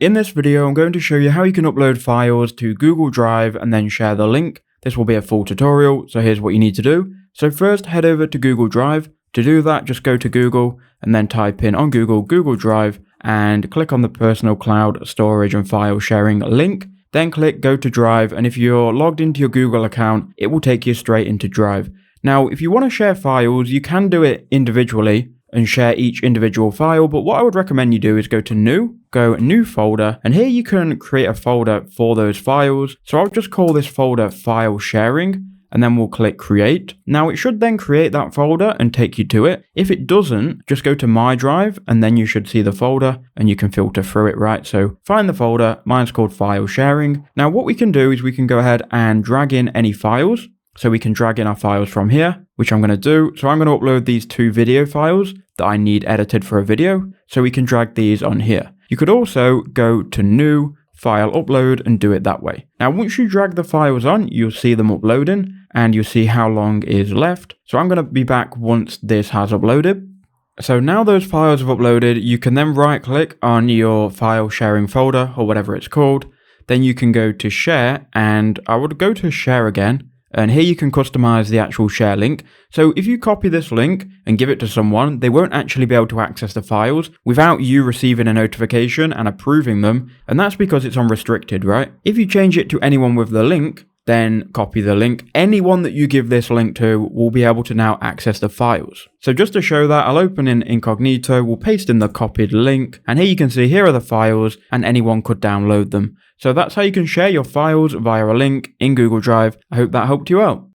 In this video, I'm going to show you how you can upload files to Google Drive and then share the link. This will be a full tutorial, so here's what you need to do. So first, head over to Google Drive. To do that, just go to Google and then type in on Google Drive and click on the personal cloud storage and file sharing link. Then click go to Drive, and if you're logged into your Google account, it will take you straight into Drive. Now, if you want to share files, you can do it individually and share each individual file, but what I would recommend you do is go to New Folder, and here you can create a folder for those files. So I'll just call this folder File Sharing, and then we'll click Create. Now it should then create that folder and take you to it. If it doesn't, just go to My Drive, and then you should see the folder, and you can filter through it, right? So find the folder, mine's called File Sharing. Now what we can do is we can go ahead and drag in any files. So we can drag in our files from here, which I'm going to do. So I'm going to upload these 2 video files that I need edited for a video. So we can drag these on here. You could also go to New, File Upload, and do it that way. Now, once you drag the files on, you'll see them uploading and you'll see how long is left. So I'm going to be back once this has uploaded. So now those files have uploaded, you can then right click on your file sharing folder or whatever it's called. Then you can go to Share, and I would go to Share again. And here you can customize the actual share link. So if you copy this link and give it to someone, they won't actually be able to access the files without you receiving a notification and approving them. And that's because it's unrestricted, right? If you change it to anyone with the link, then copy the link. Anyone that you give this link to will be able to now access the files. So just to show that, I'll open in incognito, we'll paste in the copied link, and here you can see here are the files and anyone could download them. So that's how you can share your files via a link in Google Drive. I hope that helped you out.